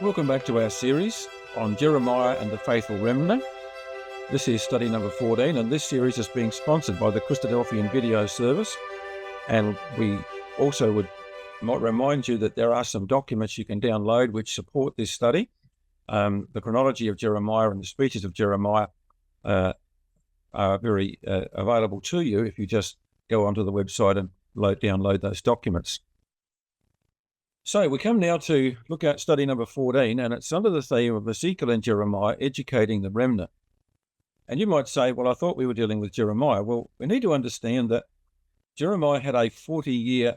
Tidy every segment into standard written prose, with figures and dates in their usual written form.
Welcome back to our series on Jeremiah and the Faithful Remnant. This is study number 14, and this series is being sponsored by the Christadelphian video service. And we also might remind you that there are some documents you can download which support this study. The chronology of Jeremiah and the speeches of Jeremiah are very available to you if you just go onto the website and download those documents. So we come now to look at study number 14, and it's under the theme of Ezekiel and Jeremiah educating the remnant. And you might say, well, I thought we were dealing with Jeremiah. Well, we need to understand that Jeremiah had a 40-year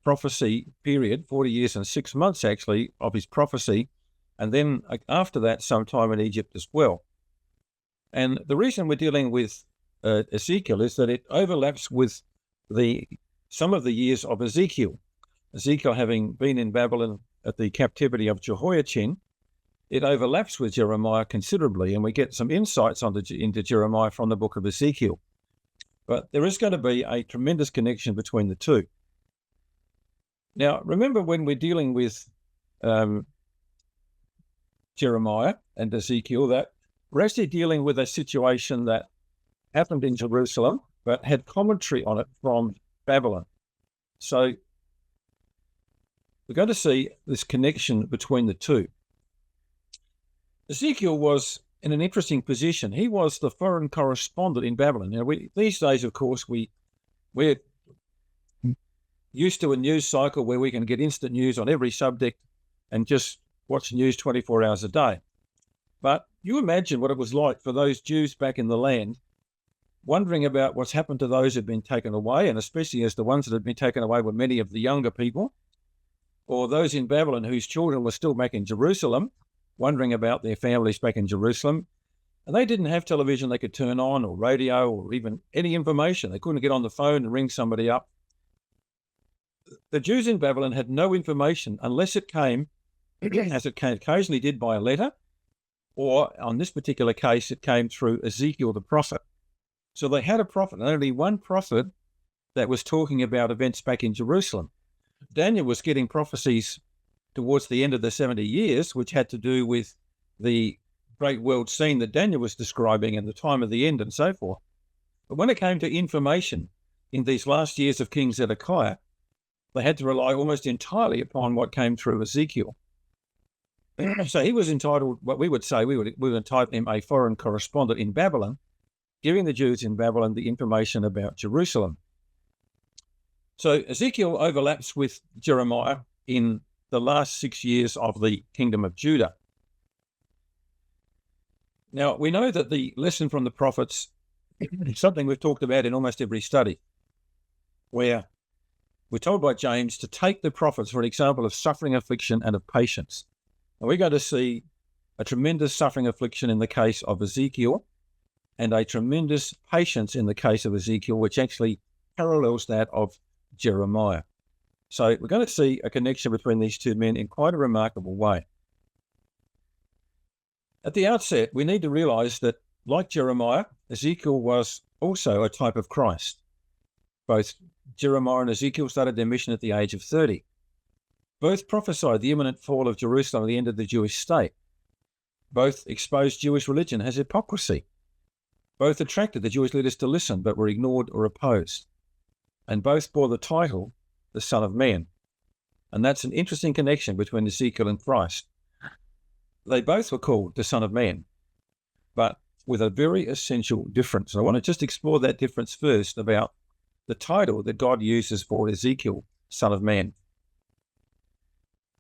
prophecy period, 40 years and 6 months actually, of his prophecy, and then after that, some time in Egypt as well. And the reason we're dealing with Ezekiel is that it overlaps with some of the years of Ezekiel. Ezekiel having been in Babylon at the captivity of Jehoiachin, it overlaps with Jeremiah considerably, and we get some insights into Jeremiah from the book of Ezekiel. But there is going to be a tremendous connection between the two. Now, remember when we're dealing with Jeremiah and Ezekiel, that we're actually dealing with a situation that happened in Jerusalem, but had commentary on it from Babylon. So we're going to see this connection between the two. Ezekiel was in an interesting position. He was the foreign correspondent in Babylon. Now, these days, of course, we're used to a news cycle where we can get instant news on every subject and just watch news 24 hours a day. But you imagine what it was like for those Jews back in the land, wondering about what's happened to those who've been taken away, and especially as the ones that had been taken away were many of the younger people, or those in Babylon whose children were still back in Jerusalem, wondering about their families back in Jerusalem. And they didn't have television they could turn on, or radio, or even any information. They couldn't get on the phone and ring somebody up. The Jews in Babylon had no information unless it came, as it occasionally did, by a letter, or on this particular case, it came through Ezekiel the prophet. So they had a prophet, and only one prophet that was talking about events back in Jerusalem. Daniel was getting prophecies towards the end of the 70 years, which had to do with the great world scene that Daniel was describing and the time of the end and so forth. But when it came to information in these last years of King Zedekiah, they had to rely almost entirely upon what came through Ezekiel. So he was entitled, what we would say, we would entitle him a foreign correspondent in Babylon, giving the Jews in Babylon the information about Jerusalem. So Ezekiel overlaps with Jeremiah in the last 6 years of the kingdom of Judah. Now, we know that the lesson from the prophets is something we've talked about in almost every study, where we're told by James to take the prophets for an example of suffering, affliction, and of patience. And we're going to see a tremendous suffering affliction in the case of Ezekiel, and a tremendous patience in the case of Ezekiel, which actually parallels that of Jeremiah. So we're going to see a connection between these two men in quite a remarkable way. At the outset, we need to realize that, like Jeremiah, Ezekiel was also a type of Christ. Both Jeremiah and Ezekiel started their mission at the age of 30. Both prophesied the imminent fall of Jerusalem at the end of the Jewish state. Both exposed Jewish religion as hypocrisy. Both attracted the Jewish leaders to listen, but were ignored or opposed. And both bore the title, the Son of Man. And that's an interesting connection between Ezekiel and Christ. They both were called the Son of Man, but with a very essential difference. I want to just explore that difference first about the title that God uses for Ezekiel, Son of Man.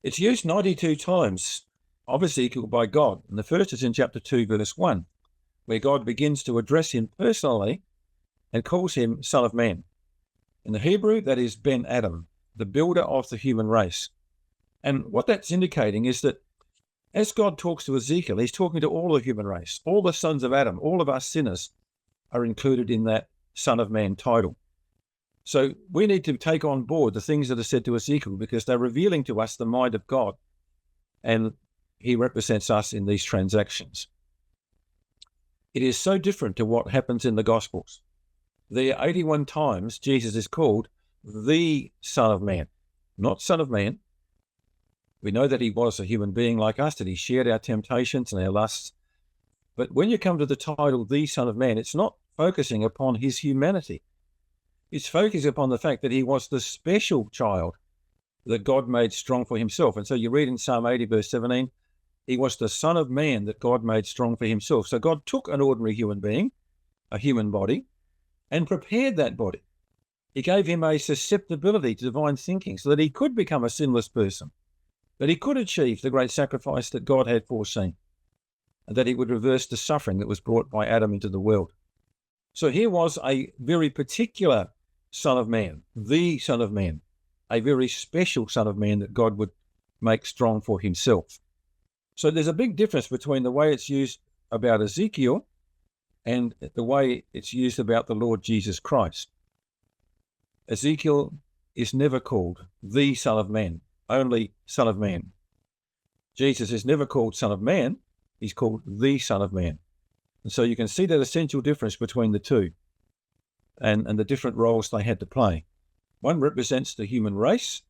It's used 92 times of Ezekiel by God. And the first is in chapter 2, verse 1, where God begins to address him personally and calls him Son of Man. In the Hebrew, that is Ben Adam, the builder of the human race. And what that's indicating is that as God talks to Ezekiel, he's talking to all the human race. All the sons of Adam, all of us sinners are included in that Son of Man title. So we need to take on board the things that are said to Ezekiel, because they're revealing to us the mind of God, and he represents us in these transactions. It is so different to what happens in the Gospels. There are 81 times Jesus is called the Son of Man, not Son of Man, We know that he was a human being like us, that he shared our temptations and our lusts. But when you come to the title, the Son of Man, it's not focusing upon his humanity. It's focusing upon the fact that he was the special child that God made strong for himself. And so you read in Psalm 80, verse 17, he was the Son of Man that God made strong for himself. So God took an ordinary human being, a human body, and prepared that body. He gave him a susceptibility to divine thinking so that he could become a sinless person, that he could achieve the great sacrifice that God had foreseen, and that he would reverse the suffering that was brought by Adam into the world. So here was a very particular Son of Man, the Son of Man, a very special Son of Man that God would make strong for himself. So there's a big difference between the way it's used about Ezekiel and the way it's used about the Lord Jesus Christ. Ezekiel is never called the Son of Man, only Son of Man. Jesus is never called Son of Man, he's called the Son of Man. And so you can see that essential difference between the two and the different roles they had to play. One represents the human race.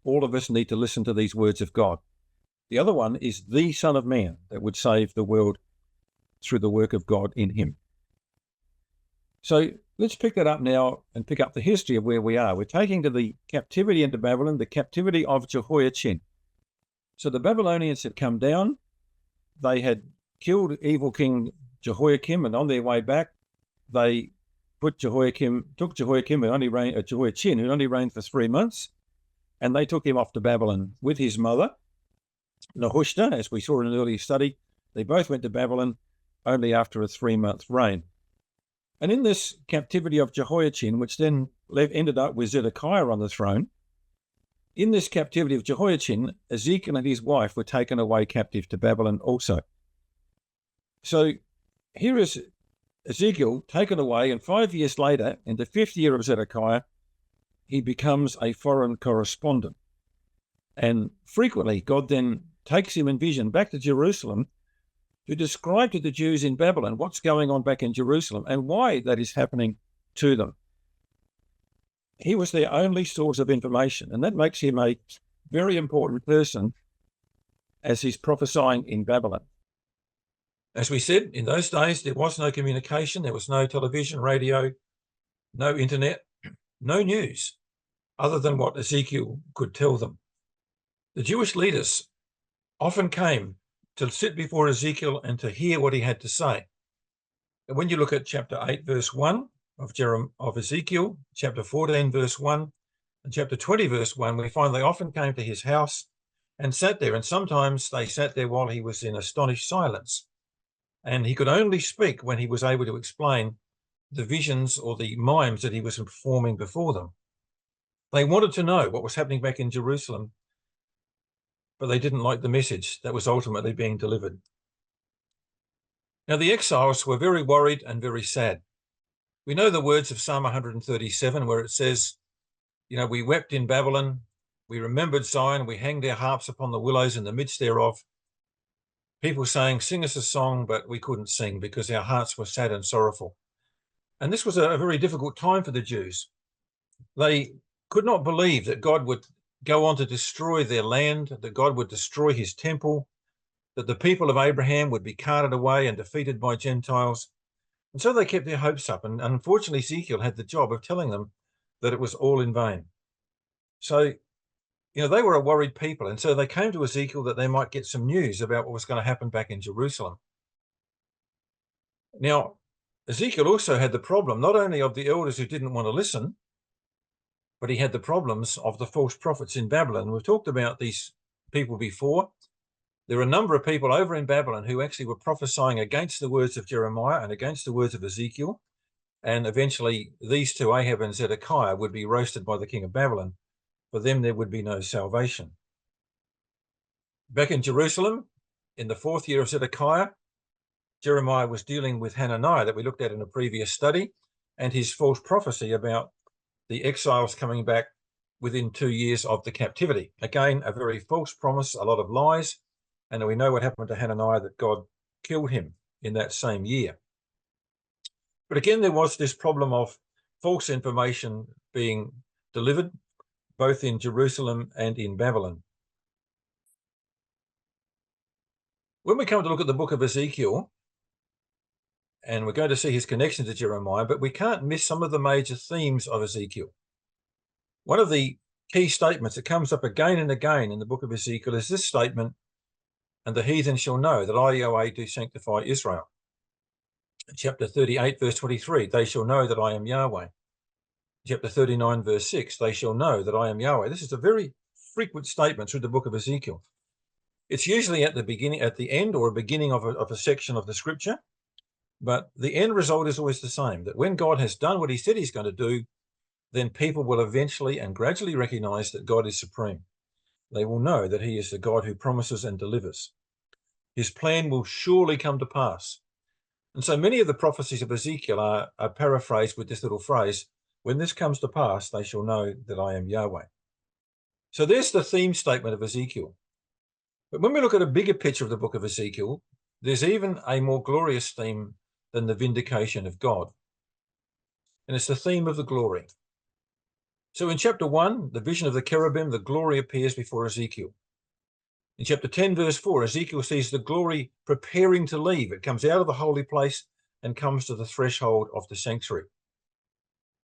All of us need to listen to these words of God. The other one is the Son of Man that would save the world through the work of God in him. So let's pick that up now and pick up the history of where we are. We're taking to the captivity into Babylon, the captivity of Jehoiachin. So the Babylonians had come down. They had killed evil King Jehoiakim, and on their way back, they took Jehoiachin, who only reigned for 3 months, and they took him off to Babylon with his mother, Nehushta, as we saw in an earlier study. They both went to Babylon only after a 3-month reign. And in this captivity of Jehoiachin, which then ended up with Zedekiah on the throne, in this captivity of Jehoiachin, Ezekiel and his wife were taken away captive to Babylon also. So here is Ezekiel taken away, and 5 years later, in the 5th year of Zedekiah, he becomes a foreign correspondent. And frequently, God then takes him in vision back to Jerusalem to describe to the Jews in Babylon what's going on back in Jerusalem and why that is happening to them. He was their only source of information, and that makes him a very important person as he's prophesying in Babylon. As we said, in those days, there was no communication, there was no television, radio, no internet, no news, other than what Ezekiel could tell them. The Jewish leaders often came to sit before Ezekiel and to hear what he had to say. And when you look at chapter 8, verse 1 of Ezekiel, chapter 14, verse 1, and chapter 20, verse 1, we find they often came to his house and sat there, and sometimes they sat there while he was in astonished silence. And he could only speak when he was able to explain the visions or the mimes that he was performing before them. They wanted to know what was happening back in Jerusalem, but they didn't like the message that was ultimately being delivered. Now, the exiles were very worried and very sad. We know the words of Psalm 137, where it says, we wept in Babylon, we remembered Zion, we hanged our harps upon the willows in the midst thereof. People saying, sing us a song, but we couldn't sing because our hearts were sad and sorrowful. And this was a very difficult time for the Jews. They could not believe that God would go on to destroy their land, that God would destroy his temple, that the people of Abraham would be carted away and defeated by Gentiles. And so they kept their hopes up. And unfortunately, Ezekiel had the job of telling them that it was all in vain. So, they were a worried people. And so they came to Ezekiel that they might get some news about what was going to happen back in Jerusalem. Now, Ezekiel also had the problem, not only of the elders who didn't want to listen, but he had the problems of the false prophets in Babylon. We've talked about these people before. There are a number of people over in Babylon who actually were prophesying against the words of Jeremiah and against the words of Ezekiel. And eventually these two, Ahab and Zedekiah, would be roasted by the king of Babylon. For them, there would be no salvation. Back in Jerusalem, in the 4th year of Zedekiah, Jeremiah was dealing with Hananiah that we looked at in a previous study, and his false prophecy about the exiles coming back within 2 years of the captivity. Again, a very false promise, a lot of lies, and we know what happened to Hananiah, that God killed him in that same year. But again, there was this problem of false information being delivered, both in Jerusalem and in Babylon. when we come to look at the book of Ezekiel, and we're going to see his connection to Jeremiah, but we can't miss some of the major themes of Ezekiel. One of the key statements that comes up again and again in the book of Ezekiel is this statement, and the heathen shall know that I, Yahweh, do sanctify Israel. In chapter 38, verse 23, they shall know that I am Yahweh. Chapter 39, verse 6, they shall know that I am Yahweh. This is a very frequent statement through the book of Ezekiel. It's usually at the beginning, at the end, or a beginning of a section of the scripture, but the end result is always the same, that when God has done what he said he's going to do, then people will eventually and gradually recognize that God is supreme. They will know that he is the God who promises and delivers. His plan will surely come to pass. And so many of the prophecies of Ezekiel are paraphrased with this little phrase, when this comes to pass, they shall know that I am Yahweh. So there's the theme statement of Ezekiel. But when we look at a bigger picture of the book of Ezekiel, there's even a more glorious theme than the vindication of God. And it's the theme of the glory. So in chapter 1, the vision of the cherubim, the glory appears before Ezekiel. In chapter 10, verse 4, Ezekiel sees the glory preparing to leave. It comes out of the holy place and comes to the threshold of the sanctuary.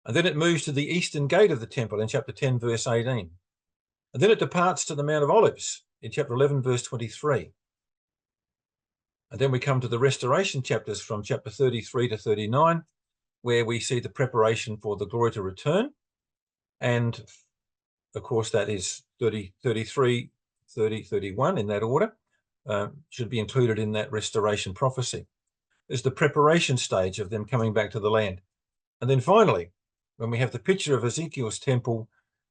And then it moves to the eastern gate of the temple in chapter 10, verse 18. And then it departs to the Mount of Olives in chapter 11, verse 23. And then we come to the restoration chapters from chapter 33 to 39, where we see the preparation for the glory to return. And of course, that is 30, 33, 30, 31 in that order, should be included in that restoration prophecy. There's the preparation stage of them coming back to the land. And then finally, when we have the picture of Ezekiel's temple,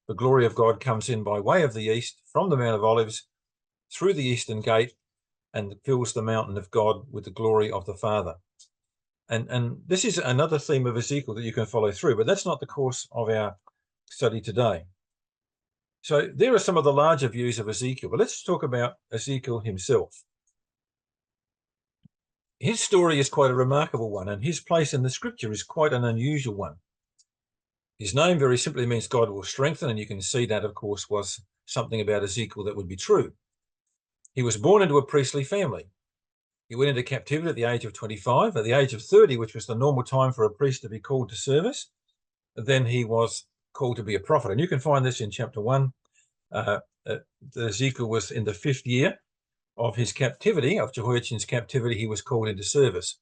the glory of God comes in by way of the east from the Mount of Olives through the eastern gate and fills the mountain of God with the glory of the Father. And this is another theme of Ezekiel that you can follow through, but that's not the course of our study today. So there are some of the larger views of Ezekiel, but let's talk about Ezekiel himself. His story is quite a remarkable one, and his place in the scripture is quite an unusual one. His name very simply means God will strengthen, and you can see that, of course, was something about Ezekiel that would be true. He was born into a priestly family. He went into captivity at the age of 25. At the age of 30, which was the normal time for a priest to be called to service, then he was called to be a prophet. And you can find this in chapter 1. Ezekiel was in the 5th year of his captivity, of Jehoiachin's captivity. He was called into service.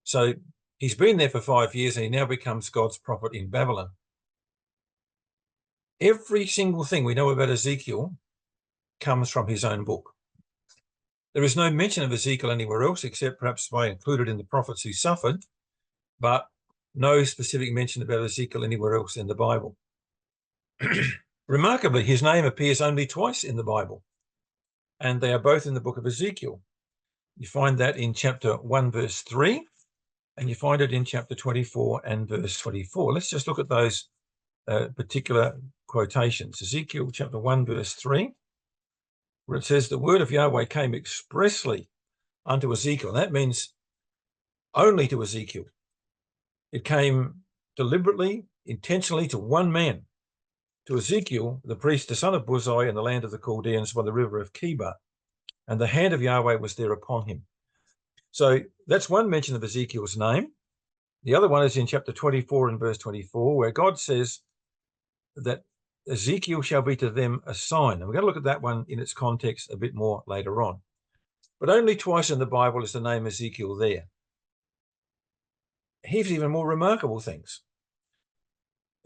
So he's been there for 5 years, and he now becomes God's prophet in Babylon. Every single thing we know about Ezekiel comes from his own book. There is no mention of Ezekiel anywhere else, except perhaps by included in the prophets who suffered, but no specific mention about Ezekiel anywhere else in the Bible. Remarkably, his name appears only twice in the Bible, and they are both in the book of Ezekiel. You find that in chapter 1, verse 3, and you find it in chapter 24 and verse 24. Let's just look at those particular quotations. Ezekiel chapter 1, verse 3, where it says, the word of Yahweh came expressly unto Ezekiel. And that means only to Ezekiel. It came deliberately, intentionally to one man, to Ezekiel, the priest, the son of Buzi, in the land of the Chaldeans by the river of Chebar. And the hand of Yahweh was there upon him. So that's one mention of Ezekiel's name. The other one is in chapter 24 and verse 24, where God says that Ezekiel shall be to them a sign. And we're going to look at that one in its context a bit more later on. But only twice in the Bible is the name Ezekiel there. Here's even more remarkable things.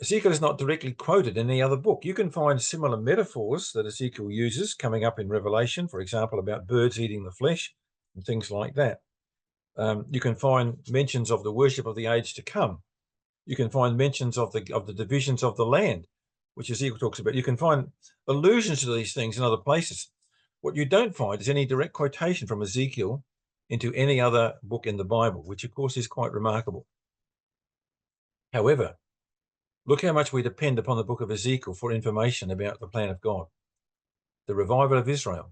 Ezekiel is not directly quoted in any other book. You can find similar metaphors that Ezekiel uses coming up in Revelation, for example, about birds eating the flesh and things like that. You can find mentions of the worship of the age to come. You can find mentions of the divisions of the land, which Ezekiel talks about. You can find allusions to these things in other places. What you don't find is any direct quotation from Ezekiel into any other book in the Bible, which of course is quite remarkable. However, look how much we depend upon the book of Ezekiel for information about the plan of God, the revival of Israel,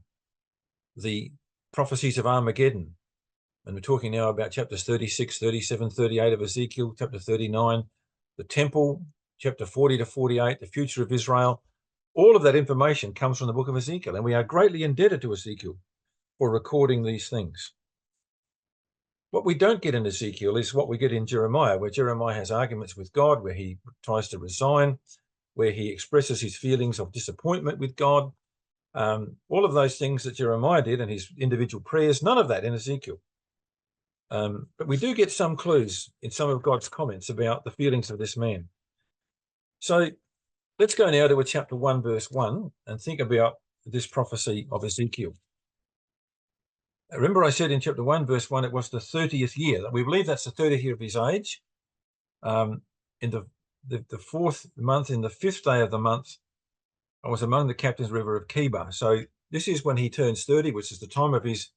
the prophecies of Armageddon. And we're talking now about chapters 36, 37, 38 of Ezekiel, chapter 39, the temple, chapter 40 to 48, the future of Israel. All of that information comes from the book of Ezekiel, and we are greatly indebted to Ezekiel for recording these things. What we don't get in Ezekiel is what we get in Jeremiah, where Jeremiah has arguments with God, where he tries to resign, where he expresses his feelings of disappointment with God. All of those things that Jeremiah did and his individual prayers, none of that in Ezekiel. But we do get some clues in some of God's comments about the feelings of this man. So let's go now to chapter 1, verse 1, and think about this prophecy of Ezekiel. Remember I said in chapter 1, verse 1, it was the 30th year. We believe that's the 30th year of his age. In the fourth month, in the 5th day of the month, I was among the captains river of Keba. So this is when he turns 30, which is the time of his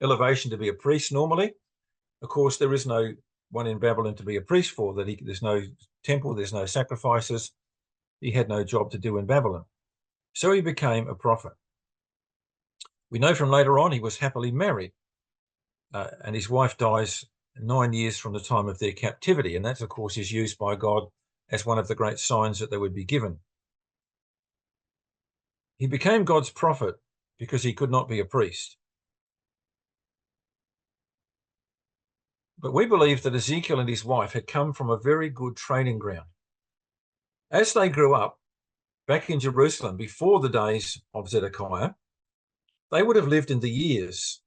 elevation to be a priest normally. Of course, there is no one in Babylon to be a priest for. There's no temple, there's no sacrifices. He had no job to do in Babylon. So he became a prophet. We know from later on he was happily married, and his wife dies 9 years from the time of their captivity. And that, of course, is used by God as one of the great signs that they would be given. He became God's prophet because he could not be a priest. But we believe that Ezekiel and his wife had come from a very good training ground. As they grew up back in Jerusalem before the days of Zedekiah, they would have lived in the years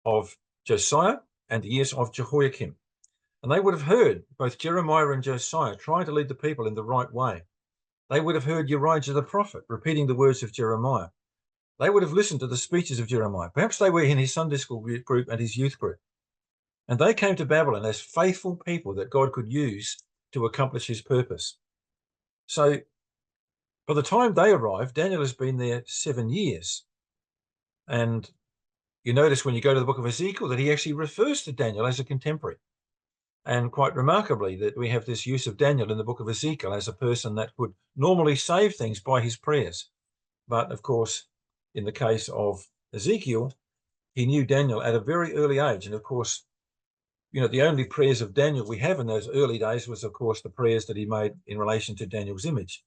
of Josiah and the years of Jehoiakim. And they would have heard both Jeremiah and Josiah trying to lead the people in the right way. They would have heard Uriah the prophet repeating the words of Jeremiah. They would have listened to the speeches of Jeremiah. Perhaps they were in his Sunday school group and his youth group. And they came to Babylon as faithful people that God could use to accomplish his purpose. So by the time they arrived, Daniel has been there 7 years. And you notice when you go to the book of Ezekiel that he actually refers to Daniel as a contemporary. And quite remarkably, that we have this use of Daniel in the book of Ezekiel as a person that would normally save things by his prayers. But of course, in the case of Ezekiel, he knew Daniel at a very early age. And of course, you know, the only prayers of Daniel we have in those early days was, of course, the prayers that he made in relation to Daniel's image.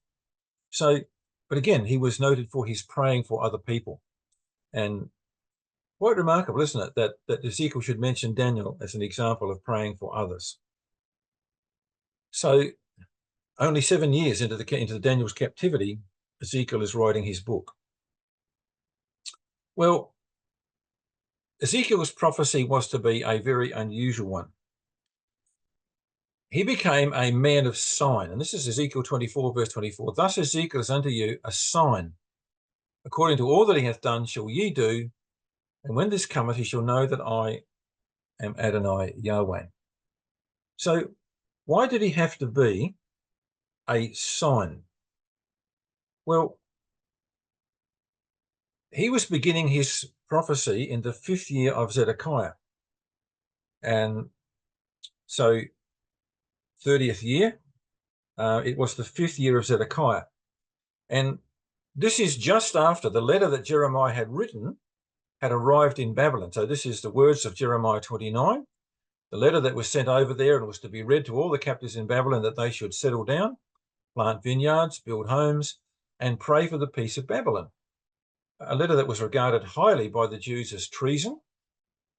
So, but again, he was noted for his praying for other people. And quite remarkable, isn't it, that Ezekiel should mention Daniel as an example of praying for others. So only 7 years into the Daniel's captivity, Ezekiel is writing his book. Well, Ezekiel's prophecy was to be a very unusual one. He became a man of sign. And this is Ezekiel 24, verse 24. Thus Ezekiel is unto you a sign. According to all that he hath done shall ye do. And when this cometh, he shall know that I am Adonai Yahweh. So why did he have to be a sign? Well, he was beginning his prophecy in the 5th year of Zedekiah. And so 30th year, it was the 5th year of Zedekiah. And this is just after the letter that Jeremiah had written had arrived in Babylon. So this is the words of Jeremiah 29, the letter that was sent over there and was to be read to all the captives in Babylon that they should settle down, plant vineyards, build homes, and pray for the peace of Babylon. A letter that was regarded highly by the Jews as treason,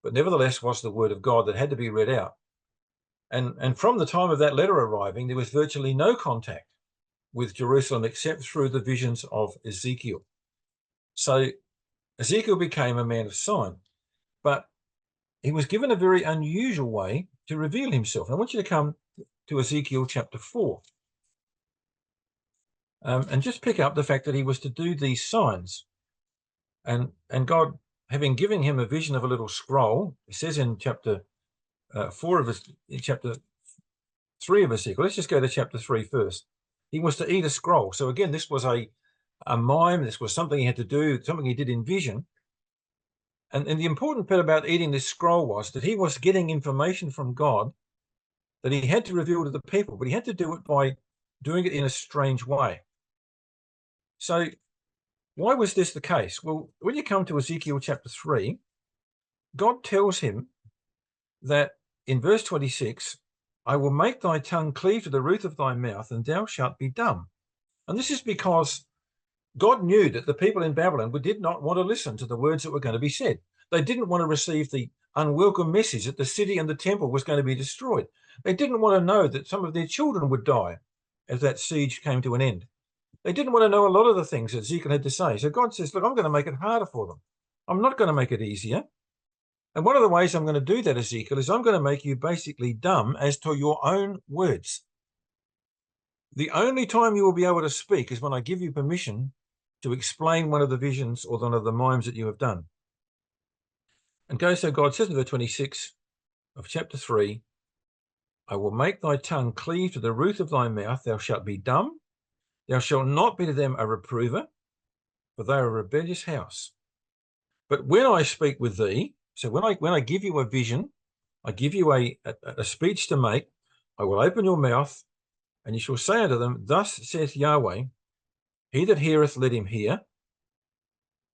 but nevertheless was the word of God that had to be read out. And from the time of that letter arriving, there was virtually no contact with Jerusalem except through the visions of Ezekiel. So Ezekiel became a man of sign, but he was given a very unusual way to reveal himself. And I want you to come to Ezekiel chapter 4 and just pick up the fact that he was to do these signs. And God, having given him a vision of a little scroll, it says in chapter 3 of Ezekiel, let's just go to chapter 3 first. He was to eat a scroll. So again, this was a mime. This was something he had to do, something he did in vision. And the important bit about eating this scroll was that he was getting information from God that he had to reveal to the people, but he had to do it by doing it in a strange way. So why was this the case? Well, when you come to Ezekiel chapter 3, God tells him that in verse 26, I will make thy tongue cleave to the roof of thy mouth, and thou shalt be dumb. And this is because God knew that the people in Babylon did not want to listen to the words that were going to be said. They didn't want to receive the unwelcome message that the city and the temple was going to be destroyed. They didn't want to know that some of their children would die as that siege came to an end. They didn't want to know a lot of the things that Ezekiel had to say. So God says, look, I'm going to make it harder for them. I'm not going to make it easier. And one of the ways I'm going to do that, Ezekiel, is I'm going to make you basically dumb as to your own words. The only time you will be able to speak is when I give you permission to explain one of the visions or one of the mimes that you have done. And so God says in verse 26 of chapter 3, I will make thy tongue cleave to the roof of thy mouth. Thou shalt be dumb. Thou shalt not be to them a reprover, for they are a rebellious house. But when I speak with thee, so when I give you a vision, I give you a speech to make, I will open your mouth, and you shall say unto them, thus saith Yahweh, he that heareth, let him hear.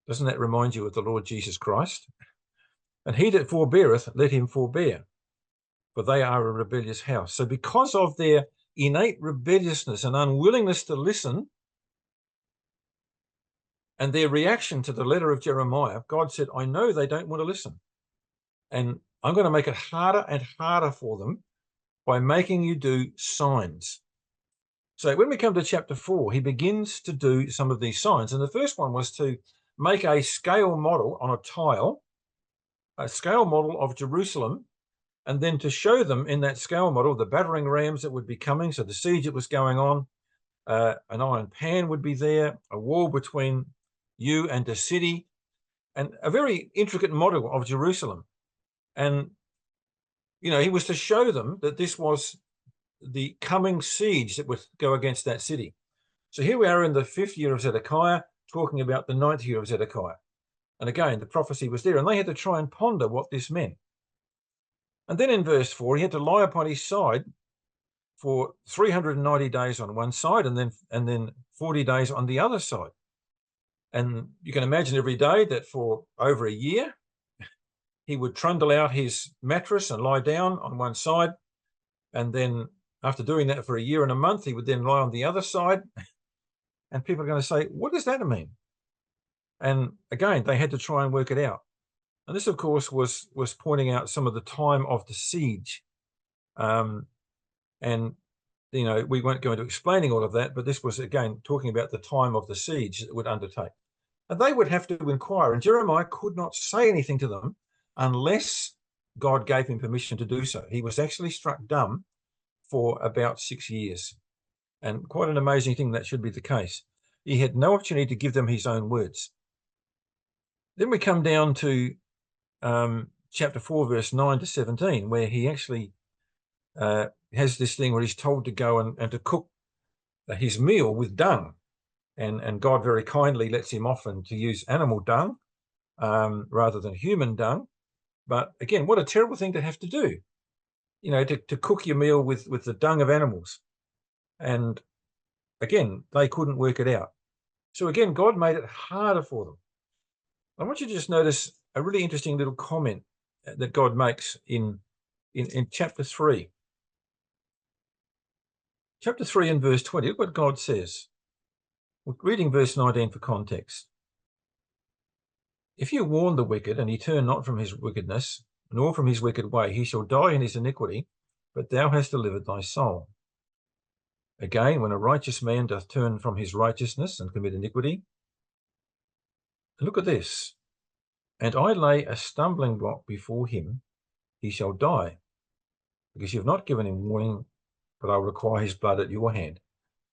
Doesn't that remind you of the Lord Jesus Christ? And he that forbeareth, let him forbear, for they are a rebellious house. So because of their innate rebelliousness and unwillingness to listen, and their reaction to the letter of Jeremiah, God said, I know they don't want to listen. And I'm going to make it harder and harder for them by making you do signs. So when we come to chapter 4, he begins to do some of these signs. And the first one was to make a scale model on a tile, a scale model of Jerusalem, and then to show them in that scale model the battering rams that would be coming, so the siege that was going on, an iron pan would be there, a wall between you and the city, and a very intricate model of Jerusalem. And, you know, he was to show them that this was the coming siege that would go against that city. So here we are in the 5th year of Zedekiah, talking about the 9th year of Zedekiah. And again, the prophecy was there, and they had to try and ponder what this meant. And then in verse 4, he had to lie upon his side for 390 days on one side, and then 40 days on the other side. And you can imagine every day that for over a year, he would trundle out his mattress and lie down on one side. And then after doing that for a year and a month, he would then lie on the other side. And people are going to say, what does that mean? And again, they had to try and work it out. And this, of course, was pointing out some of the time of the siege. And, you know, we won't go into explaining all of that, but this was, again, talking about the time of the siege that it would undertake. And they would have to inquire. And Jeremiah could not say anything to them unless God gave him permission to do so. He was actually struck dumb for about 6 years. And quite an amazing thing that should be the case. He had no opportunity to give them his own words. Then we come down to chapter 4, verse 9 to 17, where he actually has this thing where he's told to go and to cook his meal with dung. And God very kindly lets him off and to use animal dung rather than human dung. But again, what a terrible thing to have to do, you know, to cook your meal with the dung of animals. And again, they couldn't work it out. So again, God made it harder for them. I want you to just notice a really interesting little comment that God makes in chapter 3. Chapter 3 and verse 20, look what God says. We're reading verse 19 for context. If you warn the wicked, and he turn not from his wickedness, nor from his wicked way, he shall die in his iniquity, but thou hast delivered thy soul. Again, when a righteous man doth turn from his righteousness and commit iniquity, look at this. And I lay a stumbling block before him, he shall die, because you have not given him warning, but I will require his blood at your hand.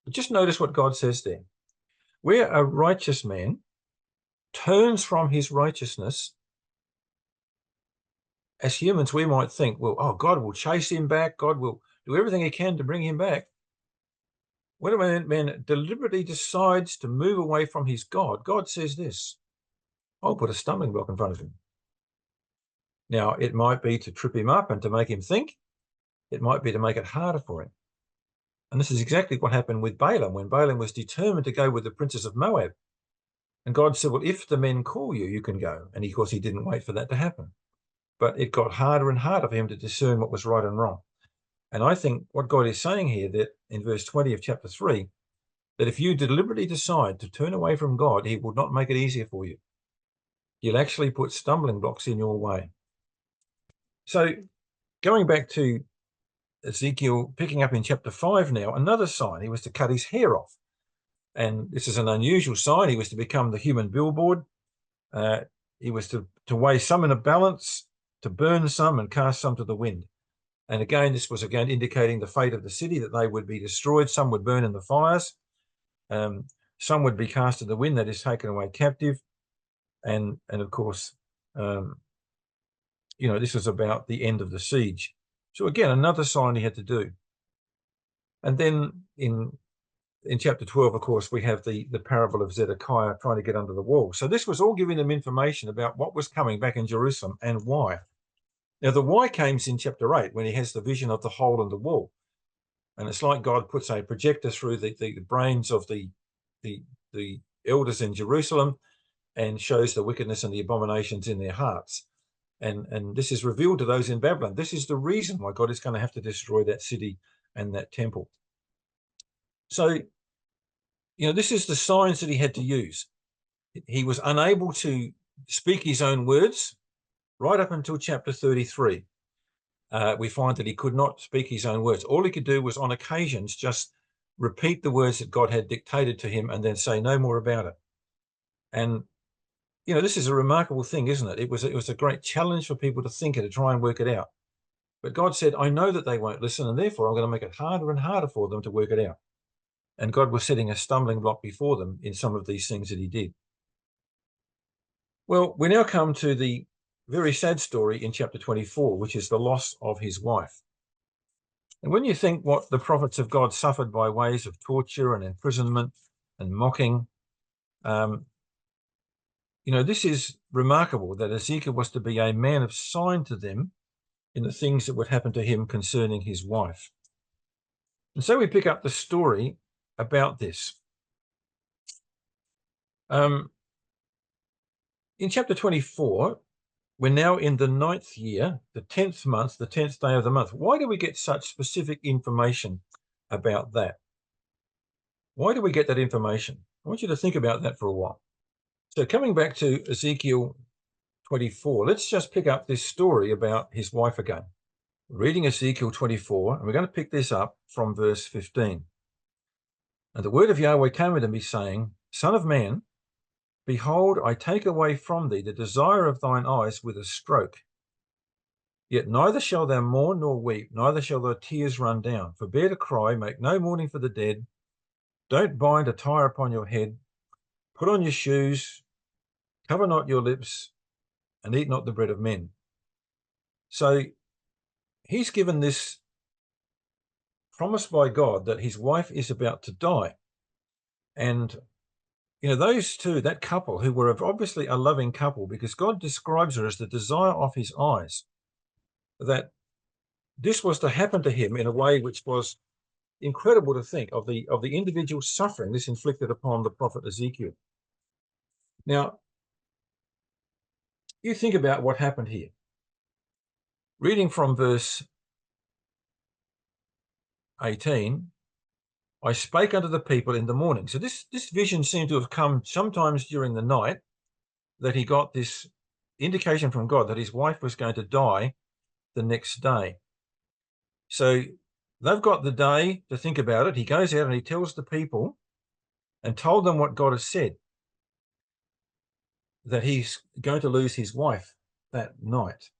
But just notice what God says there. Where a righteous man turns from his righteousness, as humans, we might think, well, oh, God will chase him back. God will do everything he can to bring him back. When a man deliberately decides to move away from his God, God says this, I'll put a stumbling block in front of him. Now, it might be to trip him up and to make him think. It might be to make it harder for him. And this is exactly what happened with Balaam, when Balaam was determined to go with the princes of Moab. And God said, well, if the men call you, you can go. And of course, he didn't wait for that to happen. But it got harder and harder for him to discern what was right and wrong. And I think what God is saying here, that in verse 20 of chapter 3, that if you deliberately decide to turn away from God, he will not make it easier for you. He'll actually put stumbling blocks in your way. So going back to Ezekiel, picking up in chapter 5 now, another sign, he was to cut his hair off. And this is an unusual sign. He was to become the human billboard. He was to weigh some in a balance, to burn some and cast some to the wind. And again, this was again indicating the fate of the city, that they would be destroyed. Some would burn in the fires. Some would be cast to the wind, that is taken away captive. And of course, this was about the end of the siege. So again, another sign he had to do. And then in chapter 12, of course, we have the parable of Zedekiah trying to get under the wall. So this was all giving them information about what was coming back in Jerusalem and why. Now, the why came in chapter 8, when he has the vision of the hole in the wall. And it's like God puts a projector through the brains of the elders in Jerusalem and shows the wickedness and the abominations in their hearts. And this is revealed to those in Babylon. This is the reason why God is going to have to destroy that city and that temple. So, this is the signs that he had to use. He was unable to speak his own words right up until chapter 33. We find that he could not speak his own words. All he could do was on occasions just repeat the words that God had dictated to him and then say no more about it. And this is a remarkable thing, isn't it? It was a great challenge for people to think and to try and work it out. But God said, I know that they won't listen, and therefore I'm going to make it harder and harder for them to work it out. And God was setting a stumbling block before them in some of these things that he did. Well, we now come to the very sad story in chapter 24, which is the loss of his wife. And when you think what the prophets of God suffered by ways of torture and imprisonment and mocking, this is remarkable that Ezekiel was to be a man of sign to them in the things that would happen to him concerning his wife. And so we pick up the story about this. In chapter 24, we're now in the 9th year, the 10th month, the 10th day of the month. Why do we get such specific information about that? Why do we get that information? I want you to think about that for a while. So coming back to Ezekiel 24, let's just pick up this story about his wife again. Reading Ezekiel 24, and we're going to pick this up from verse 15. And the word of Yahweh came unto me, saying, Son of man, behold, I take away from thee the desire of thine eyes with a stroke. Yet neither shall thou mourn nor weep, neither shall thy tears run down. Forbear to cry, make no mourning for the dead. Don't bind a tire upon your head. Put on your shoes, cover not your lips, and eat not the bread of men. So he's given this promise by God that his wife is about to die. And those two, that couple, who were obviously a loving couple, because God describes her as the desire of his eyes, that this was to happen to him in a way which was incredible to think of the individual suffering this inflicted upon the prophet Ezekiel. Now, you think about what happened here. Reading from verse 18, I spake unto the people in the morning. So this vision seemed to have come sometimes during the night, that he got this indication from God that his wife was going to die the next day. So they've got the day to think about it. He goes out and he tells the people and told them what God has said, that he's going to lose his wife that night.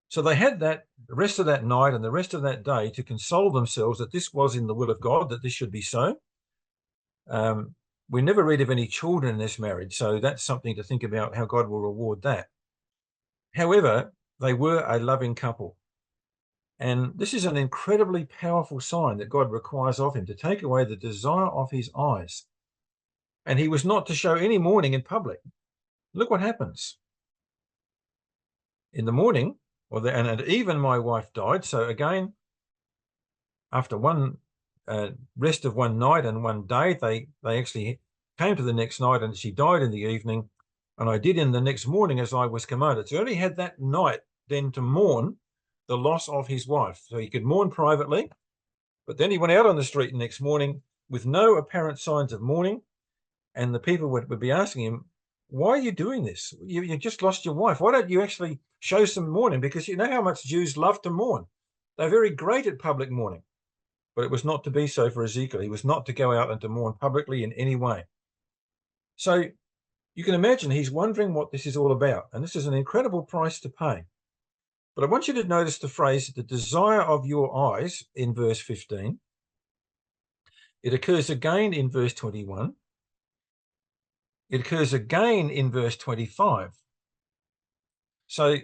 So they had the rest of that night and the rest of that day to console themselves that this was in the will of God, that this should be so. We never read of any children in this marriage, so that's something to think about, how God will reward that. However, they were a loving couple. And this is an incredibly powerful sign that God requires of him, to take away the desire of his eyes. And he was not to show any mourning in public. Look what happens. In the morning, and even my wife died. So again, after one rest of one night and one day, they actually came to the next night, and she died in the evening. And I did in the next morning as I was commanded. So he only had that night then to mourn the loss of his wife. So he could mourn privately, but then he went out on the street the next morning with no apparent signs of mourning. And the people would be asking him, why are you doing this? You just lost your wife. Why don't you actually show some mourning? Because you know how much Jews love to mourn. They're very great at public mourning. But it was not to be so for Ezekiel. He was not to go out and to mourn publicly in any way. So you can imagine he's wondering what this is all about. And this is an incredible price to pay. But I want you to notice the phrase, the desire of your eyes, in verse 15. It occurs again in verse 21. It occurs again in verse 25. So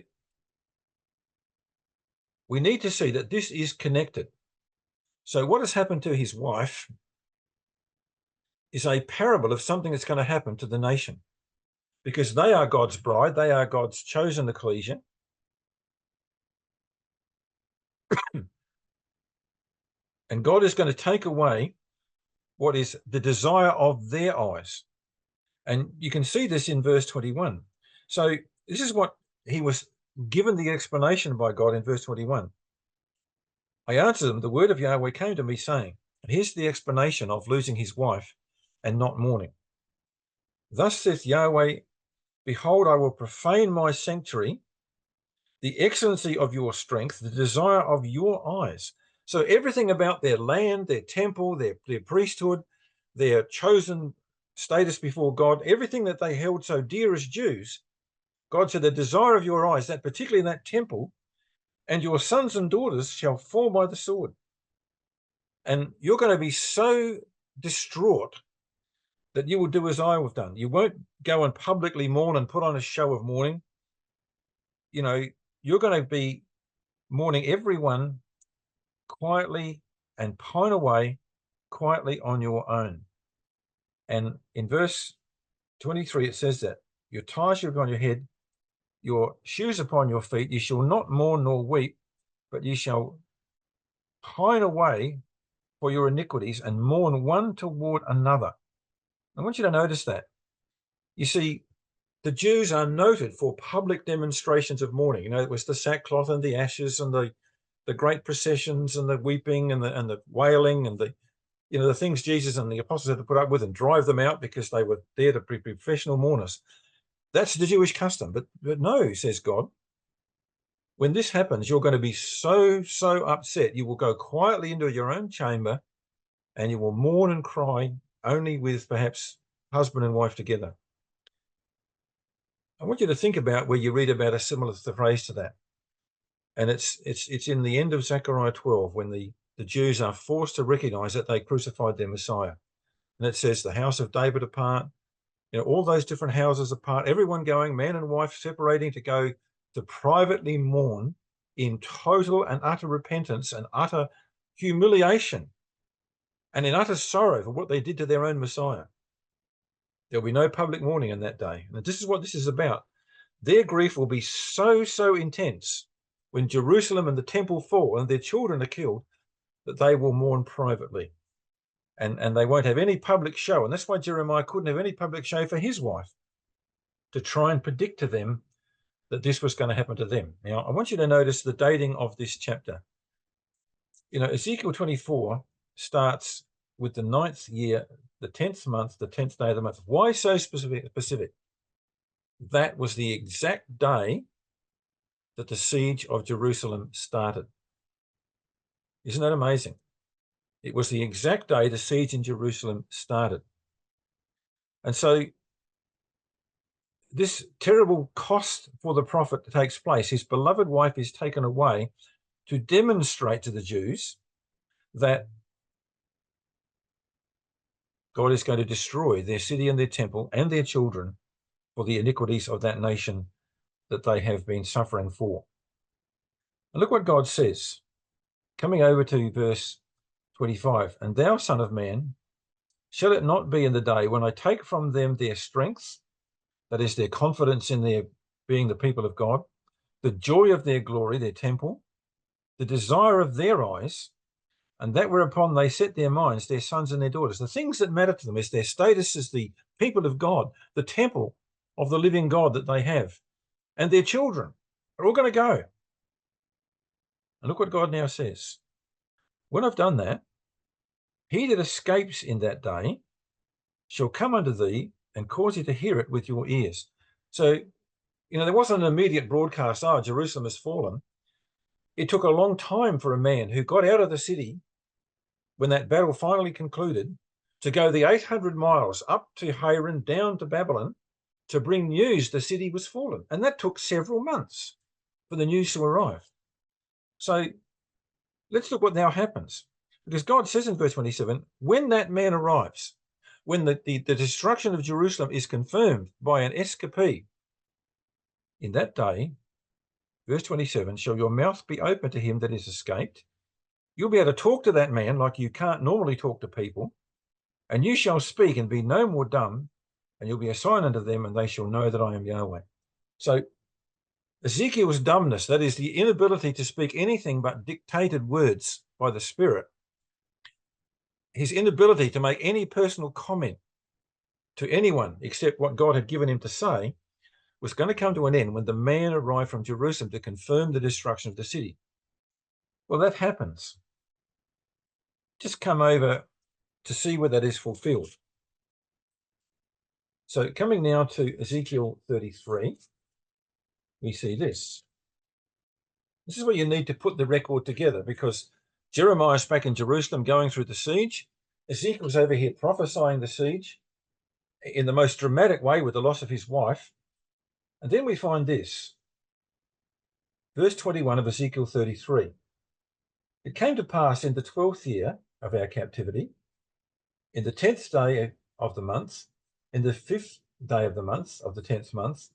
we need to see that this is connected. So what has happened to his wife is a parable of something that's going to happen to the nation, because they are God's bride. They are God's chosen ecclesia. And God is going to take away what is the desire of their eyes. And you can see this in verse 21. So this is what he was given the explanation by God in verse 21. I answered them, the word of Yahweh came to me saying, and here's the explanation of losing his wife and not mourning. Thus saith Yahweh, behold, I will profane my sanctuary, the excellency of your strength, the desire of your eyes. So everything about their land, their temple, their priesthood, their chosen status before God, everything that they held so dear as Jews, God said, the desire of your eyes, that particularly in that temple, and your sons and daughters shall fall by the sword. And you're going to be so distraught that you will do as I have done. You won't go and publicly mourn and put on a show of mourning. You know, you're going to be mourning everyone quietly and pine away quietly on your own. And in verse 23, it says that your tie shall be on your head, your shoes upon your feet. You shall not mourn nor weep, but you shall pine away for your iniquities and mourn one toward another. I want you to notice that. You see, the Jews are noted for public demonstrations of mourning. You know, it was the sackcloth and the ashes and the great processions and the weeping and the wailing and the things Jesus and the apostles had to put up with and drive them out because they were there to be professional mourners. That's the Jewish custom. But no, says God, when this happens, you're going to be so upset. You will go quietly into your own chamber and you will mourn and cry only with perhaps husband and wife together. I want you to think about where you read about a similar phrase to that. And it's in the end of Zechariah 12, when the Jews are forced to recognize that they crucified their Messiah. And it says the house of David apart, all those different houses apart, everyone going, man and wife separating to go to privately mourn in total and utter repentance and utter humiliation and in utter sorrow for what they did to their own Messiah. There'll be no public mourning in that day. And this is what this is about. Their grief will be so intense when Jerusalem and the temple fall and their children are killed that they will mourn privately. And they won't have any public show. And that's why Jeremiah couldn't have any public show for his wife, to try and predict to them that this was going to happen to them. Now, I want you to notice the dating of this chapter. Ezekiel 24 starts with the 9th year, the 10th month, the 10th day of the month. Why so specific? That was the exact day that the siege of Jerusalem started. Isn't that amazing? It was the exact day the siege in Jerusalem started. And so this terrible cost for the prophet takes place. His beloved wife is taken away to demonstrate to the Jews that God is going to destroy their city and their temple and their children for the iniquities of that nation that they have been suffering for. And look what God says, coming over to verse 25. And thou, son of man, shall it not be in the day when I take from them their strength, that is their confidence in their being the people of God, the joy of their glory, their temple, the desire of their eyes, and that whereupon they set their minds, their sons and their daughters. The things that matter to them is their status as the people of God, the temple of the living God that they have, and their children are all going to go. And look what God now says. When I've done that, he that escapes in that day shall come unto thee and cause you to hear it with your ears. So, there wasn't an immediate broadcast, oh, Jerusalem has fallen. It took a long time for a man who got out of the city when that battle finally concluded to go the 800 miles up to Haran, down to Babylon, to bring news the city was fallen. And that took several months for the news to arrive. So let's look what now happens. Because God says in verse 27, when that man arrives, when the destruction of Jerusalem is confirmed by an escapee, in that day, verse 27, shall your mouth be open to him that is escaped. You'll be able to talk to that man like you can't normally talk to people, and you shall speak and be no more dumb, and you'll be a sign unto them, and they shall know that I am Yahweh. So Ezekiel's dumbness, that is the inability to speak anything but dictated words by the Spirit, his inability to make any personal comment to anyone except what God had given him to say, was going to come to an end when the man arrived from Jerusalem to confirm the destruction of the city. Well, that happens. Just come over to see where that is fulfilled. So coming now to Ezekiel 33, we see this. This is where you need to put the record together, because Jeremiah's back in Jerusalem going through the siege. Ezekiel's over here prophesying the siege in the most dramatic way with the loss of his wife. And then we find this. Verse 21 of Ezekiel 33. It came to pass in the 12th year of our captivity, in the 10th day of the month, in the 5th day of the month, of the 10th month,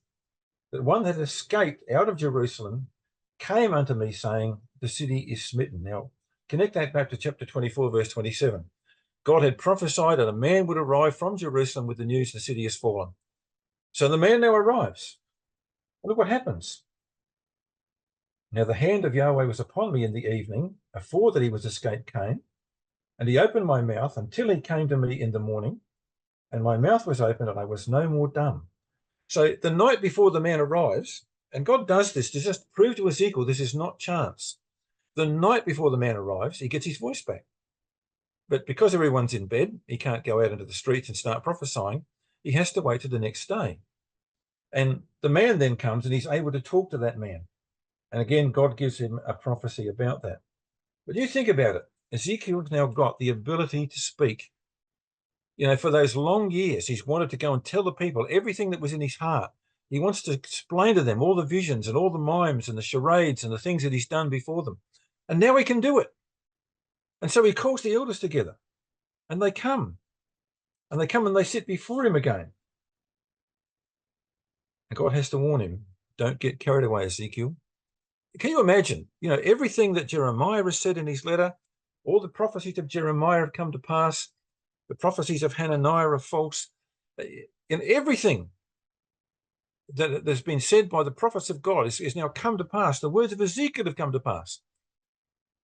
that one that escaped out of Jerusalem came unto me, saying, the city is smitten. Now, connect that back to chapter 24, verse 27. God had prophesied that a man would arrive from Jerusalem with the news the city has fallen. So the man now arrives. Look what happens. Now the hand of Yahweh was upon me in the evening, afore that he was escaped came, and he opened my mouth until he came to me in the morning, and my mouth was open and I was no more dumb. So the night before the man arrives, and God does this to just prove to Ezekiel this is not chance. The night before the man arrives, he gets his voice back. But because everyone's in bed, he can't go out into the streets and start prophesying. He has to wait till the next day. And the man then comes and he's able to talk to that man. And again, God gives him a prophecy about that. But you think about it. Ezekiel's now got the ability to speak. For those long years, he's wanted to go and tell the people everything that was in his heart. He wants to explain to them all the visions and all the mimes and the charades and the things that he's done before them. And now he can do it. And so he calls the elders together, and they come. And they come and they sit before him again. And God has to warn him, don't get carried away, Ezekiel. Can you imagine, everything that Jeremiah has said in his letter, all the prophecies of Jeremiah have come to pass, the prophecies of Hananiah are false, and everything that has been said by the prophets of God is now come to pass. The words of Ezekiel have come to pass.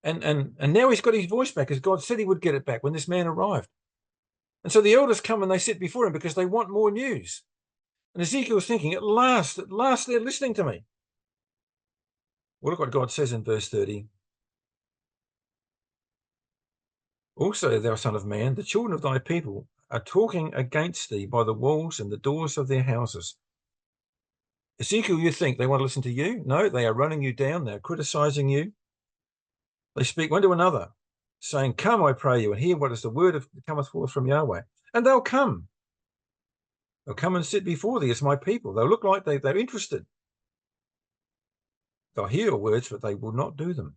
And now he's got his voice back, as God said he would get it back when this man arrived. And so the elders come and they sit before him because they want more news. And Ezekiel's thinking, at last they're listening to me. Well, look what God says in verse 30. Also, thou son of man, the children of thy people are talking against thee by the walls and the doors of their houses. Ezekiel, you think they want to listen to you? No, they are running you down. They're criticizing you. They speak one to another, saying, come, I pray you, and hear what is the word that cometh forth from Yahweh. And they'll come. They'll come and sit before thee as my people. They'll look like they're interested. They'll hear your words, but they will not do them.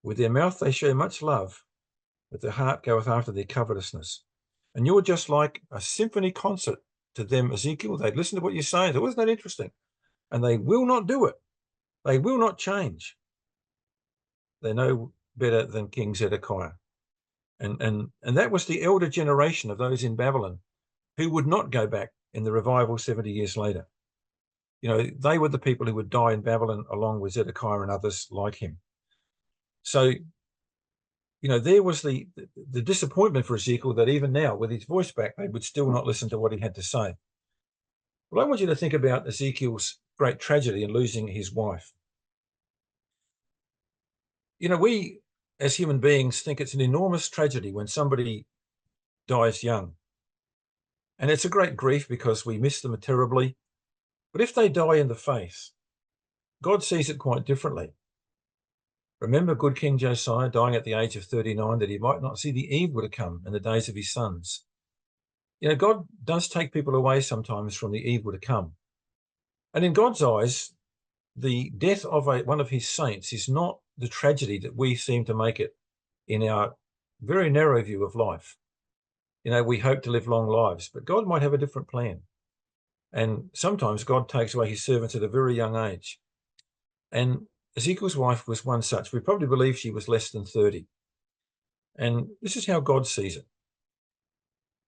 With their mouth they show much love, but their heart goeth after their covetousness. And you're just like a symphony concert to them, Ezekiel. They'd listen to what you're saying. So wasn't that interesting? And they will not do it. They will not change. They know better than King Zedekiah. And that was the elder generation of those in Babylon who would not go back in the revival 70 years later. They were the people who would die in Babylon along with Zedekiah and others like him. So, there was the disappointment for Ezekiel that even now, with his voice back, they would still not listen to what he had to say. Well, I want you to think about Ezekiel's great tragedy in losing his wife. We as human beings think it's an enormous tragedy when somebody dies young. And it's a great grief because we miss them terribly. But if they die in the faith, God sees it quite differently. Remember good King Josiah dying at the age of 39 that he might not see the evil to come in the days of his sons. You know, God does take people away sometimes from the evil to come. And in God's eyes, the death of one of his saints is not the tragedy that we seem to make it in our very narrow view of life. You know, we hope to live long lives, but God might have a different plan. And sometimes God takes away his servants at a very young age. And Ezekiel's wife was one such. We probably believe she was less than 30. And this is how God sees it.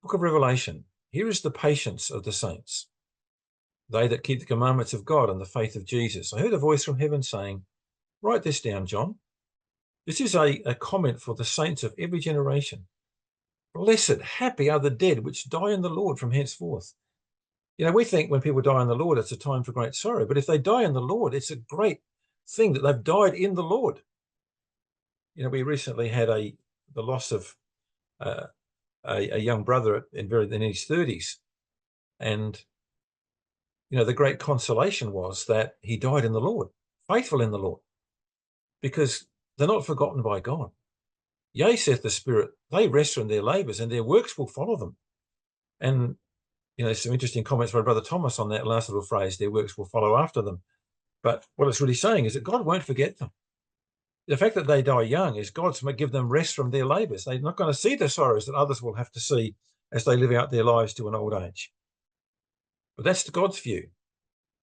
Book of Revelation. Here is the patience of the saints, they that keep the commandments of God and the faith of Jesus. I heard a voice from heaven saying, write this down, John. This is a comment for the saints of every generation. Blessed, happy are the dead which die in the Lord from henceforth. You know, we think when people die in the Lord, it's a time for great sorrow. But if they die in the Lord, it's a great thing that they've died in the Lord. You know, we recently had the loss of a young brother in his 30s. And, you know, the great consolation was that he died in the Lord, faithful in the Lord, because they're not forgotten by God. Yea, saith the Spirit, they rest from their labors and their works will follow them. And, you know, some interesting comments by Brother Thomas on that last little phrase, their works will follow after them. But what it's really saying is that God won't forget them. The fact that they die young is God's going to give them rest from their labors. They're not going to see the sorrows that others will have to see as they live out their lives to an old age. But that's God's view,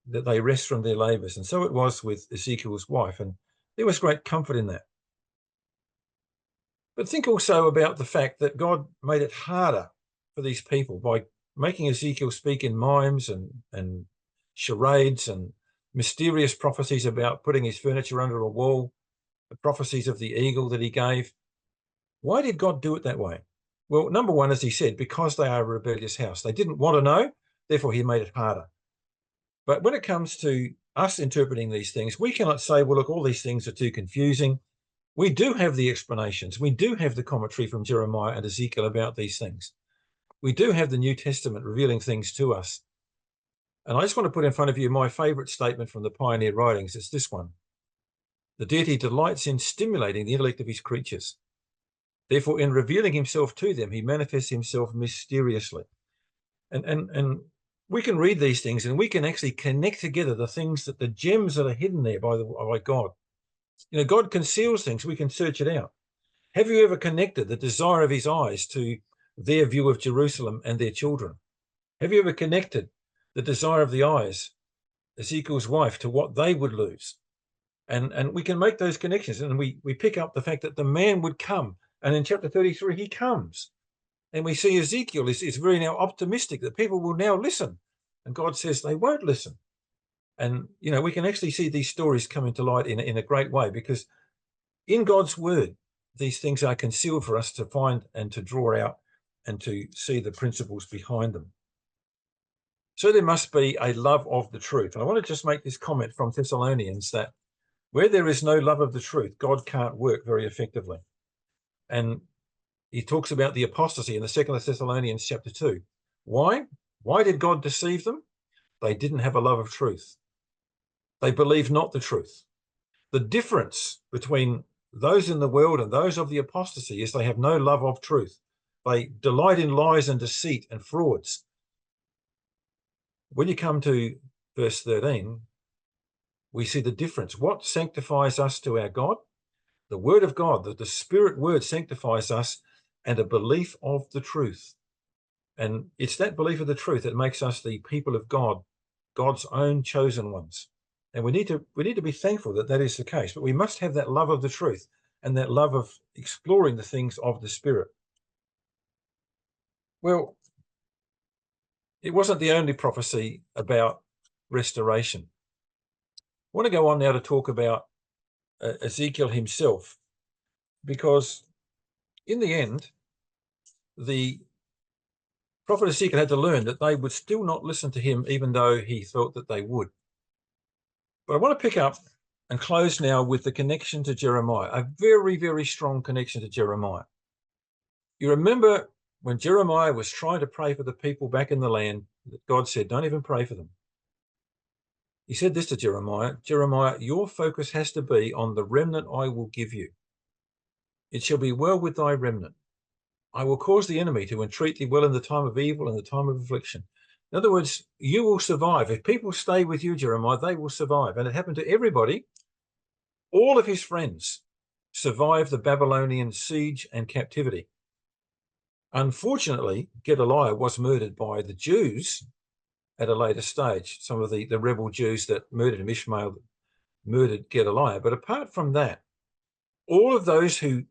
that they rest from their labors. And so it was with Ezekiel's wife. And there was great comfort in that. But think also about the fact that God made it harder for these people by making Ezekiel speak in mimes and charades and mysterious prophecies about putting his furniture under a wall, the prophecies of the eagle that he gave. Why did God do it that way? Well, number one, as he said, because they are a rebellious house. They didn't want to know, therefore he made it harder. But when it comes to us interpreting these things, we cannot say, well, look, all these things are too confusing. We do have the explanations. We do have the commentary from Jeremiah and Ezekiel about these things. We do have the New Testament revealing things to us. And I just want to put in front of you my favorite statement from the pioneer writings. It's this one. The deity delights in stimulating the intellect of his creatures. Therefore, in revealing himself to them, he manifests himself mysteriously. And we can read these things and we can actually connect together the things, that the gems that are hidden there by God. You know, God conceals things. We can search it out. Have you ever connected the desire of his eyes to their view of Jerusalem and their children? Have you ever connected the desire of the eyes, Ezekiel's wife, to what they would lose? And we can make those connections. And we pick up the fact that the man would come. And in chapter 33, he comes. And we see Ezekiel is very now optimistic that people will now listen. And God says they won't listen. And, you know, we can actually see these stories coming to light in a great way, because in God's word, these things are concealed for us to find and to draw out and to see the principles behind them. So there must be a love of the truth. And I want to just make this comment from Thessalonians, that where there is no love of the truth, God can't work very effectively. And he talks about the apostasy in the 2nd Thessalonians chapter 2. Why? Why did God deceive them? They didn't have a love of truth. They believed not the truth. The difference between those in the world and those of the apostasy is they have no love of truth. They delight in lies and deceit and frauds. When you come to verse 13, we see the difference. What sanctifies us to our God? The word of God, the Spirit word sanctifies us, and a belief of the truth. And it's that belief of the truth that makes us the people of God, God's own chosen ones. And we need to be thankful that that is the case. But we must have that love of the truth and that love of exploring the things of the Spirit. Well, it wasn't the only prophecy about restoration. I want to go on now to talk about Ezekiel himself, because in the end, the prophet Ezekiel had to learn that they would still not listen to him, even though he thought that they would. But I want to pick up and close now with the connection to Jeremiah, a very, very strong connection to Jeremiah. You remember when Jeremiah was trying to pray for the people back in the land, God said, don't even pray for them. He said this to Jeremiah, Jeremiah, your focus has to be on the remnant I will give you. It shall be well with thy remnant. I will cause the enemy to entreat thee well in the time of evil and the time of affliction. In other words, you will survive. If people stay with you, Jeremiah, they will survive. And it happened to everybody. All of his friends survived the Babylonian siege and captivity. Unfortunately, Gedaliah was murdered by the Jews at a later stage. Some of the rebel Jews that murdered him, Ishmael, murdered Gedaliah. But apart from that, all of those who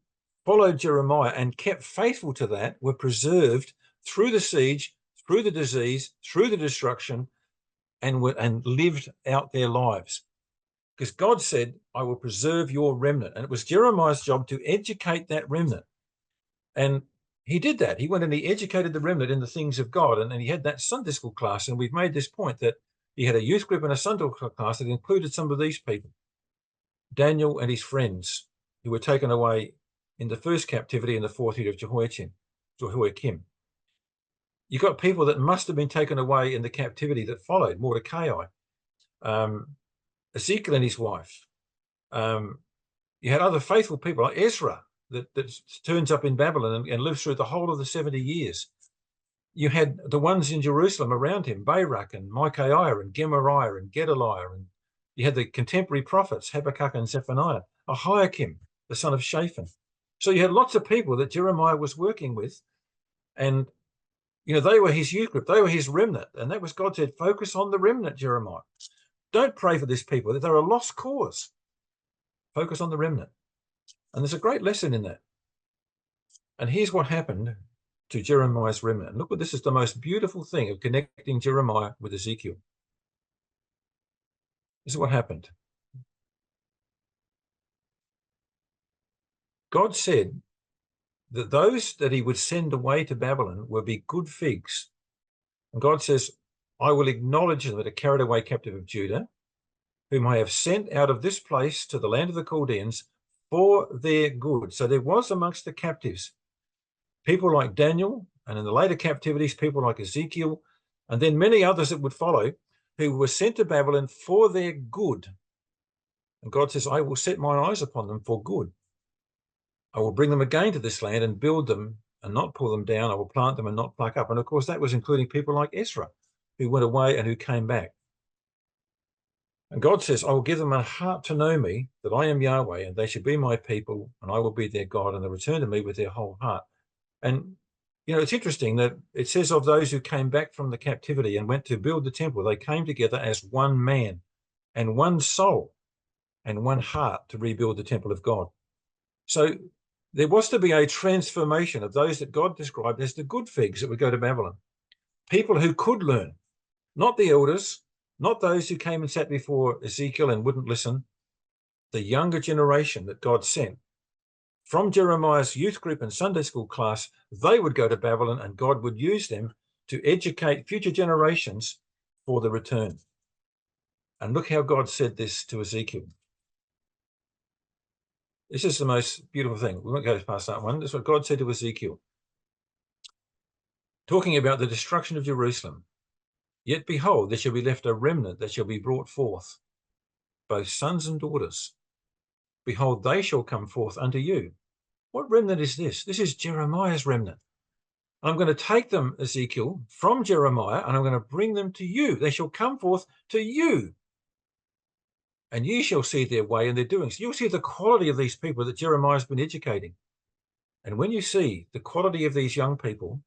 followed Jeremiah and kept faithful to that were preserved through the siege, through the disease, through the destruction, and lived out their lives. Because God said, I will preserve your remnant. And it was Jeremiah's job to educate that remnant. And he did that. He went and he educated the remnant in the things of God. And he had that Sunday school class. And we've made this point that he had a youth group and a Sunday school class that included some of these people. Daniel and his friends who were taken away in the first captivity in the 4th year of Jehoiakim. You've got people that must have been taken away in the captivity that followed, Mordecai, Ezekiel and his wife. You had other faithful people like Ezra that turns up in Babylon and lives through the whole of the 70 years. You had the ones in Jerusalem around him, Barak and Micaiah and Gemariah and Gedaliah. And you had the contemporary prophets, Habakkuk and Zephaniah, Ahiokim, the son of Shaphan. So you had lots of people that Jeremiah was working with. And, they were his youth group. They were his remnant. And that was God said, focus on the remnant, Jeremiah. Don't pray for these people. They're a lost cause. Focus on the remnant. And there's a great lesson in that. And here's what happened to Jeremiah's remnant. Look, this is the most beautiful thing of connecting Jeremiah with Ezekiel. This is what happened. God said that those that he would send away to Babylon would be good figs. And God says, I will acknowledge them that are carried away captive of Judah, whom I have sent out of this place to the land of the Chaldeans for their good. So there was amongst the captives people like Daniel, and in the later captivities, people like Ezekiel, and then many others that would follow, who were sent to Babylon for their good. And God says, I will set my eyes upon them for good. I will bring them again to this land and build them and not pull them down. I will plant them and not pluck up. And of course, that was including people like Ezra, who went away and who came back. And God says, I will give them a heart to know me, that I am Yahweh, and they shall be my people, and I will be their God, and they return to me with their whole heart. And, it's interesting that it says of those who came back from the captivity and went to build the temple, they came together as one man and one soul and one heart to rebuild the temple of God. So there was to be a transformation of those that God described as the good figs that would go to Babylon. People who could learn, not the elders, not those who came and sat before Ezekiel and wouldn't listen, the younger generation that God sent. From Jeremiah's youth group and Sunday school class, they would go to Babylon and God would use them to educate future generations for the return. And look how God said this to Ezekiel. This is the most beautiful thing. We won't go past that one. This is what God said to Ezekiel. Talking about the destruction of Jerusalem. Yet behold, there shall be left a remnant that shall be brought forth, both sons and daughters. Behold, they shall come forth unto you. What remnant is this? This is Jeremiah's remnant. I'm going to take them, Ezekiel, from Jeremiah, and I'm going to bring them to you. They shall come forth to you. And ye shall see their way and their doings. You'll see the quality of these people that Jeremiah's been educating. And when you see the quality of these young people,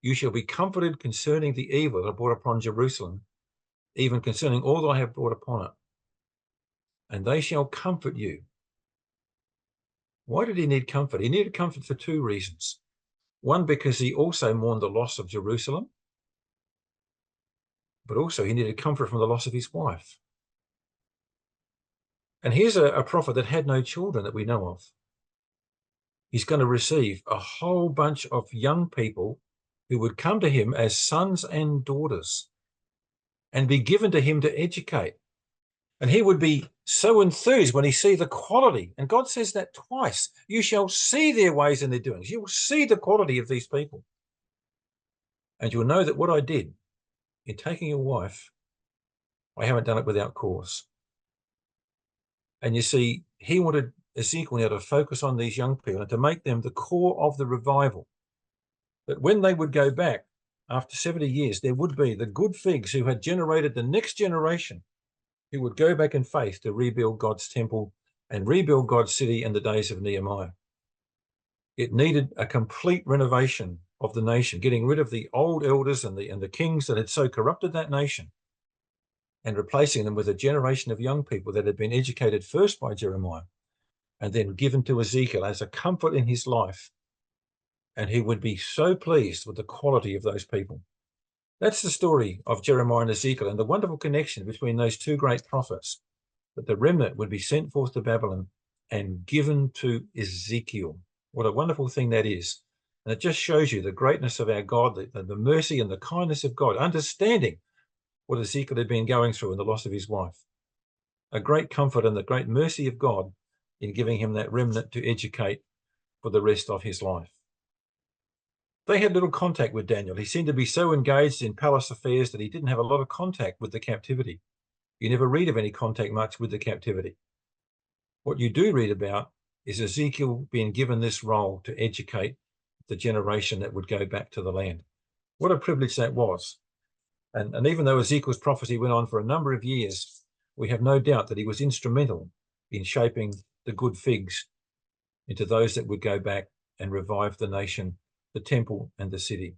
you shall be comforted concerning the evil that I brought upon Jerusalem, even concerning all that I have brought upon it. And they shall comfort you. Why did he need comfort? He needed comfort for two reasons. One, because he also mourned the loss of Jerusalem, but also he needed comfort from the loss of his wife. And here's a prophet that had no children that we know of. He's going to receive a whole bunch of young people who would come to him as sons and daughters and be given to him to educate. And he would be so enthused when he see the quality. And God says that twice. You shall see their ways and their doings. You will see the quality of these people. And you'll know that what I did in taking your wife, I haven't done it without cause. And you see, he wanted Ezekiel now to focus on these young people and to make them the core of the revival. That when they would go back after 70 years, there would be the good figs who had generated the next generation who would go back in faith to rebuild God's temple and rebuild God's city in the days of Nehemiah. It needed a complete renovation of the nation, getting rid of the old elders and the kings that had so corrupted that nation, and replacing them with a generation of young people that had been educated first by Jeremiah and then given to Ezekiel as a comfort in his life. And he would be so pleased with the quality of those people. That's the story of Jeremiah and Ezekiel, and the wonderful connection between those two great prophets, that the remnant would be sent forth to Babylon and given to Ezekiel. What a wonderful thing that is. And it just shows you the greatness of our God, the mercy and the kindness of God, understanding what Ezekiel had been going through in the loss of his wife. A great comfort and the great mercy of God in giving him that remnant to educate for the rest of his life. They had little contact with Daniel. He seemed to be so engaged in palace affairs that he didn't have a lot of contact with the captivity. You never read of any contact much with the captivity. What you do read about is Ezekiel being given this role to educate the generation that would go back to the land. What a privilege that was. And even though Ezekiel's prophecy went on for a number of years, we have no doubt that he was instrumental in shaping the good figs into those that would go back and revive the nation, the temple, and the city.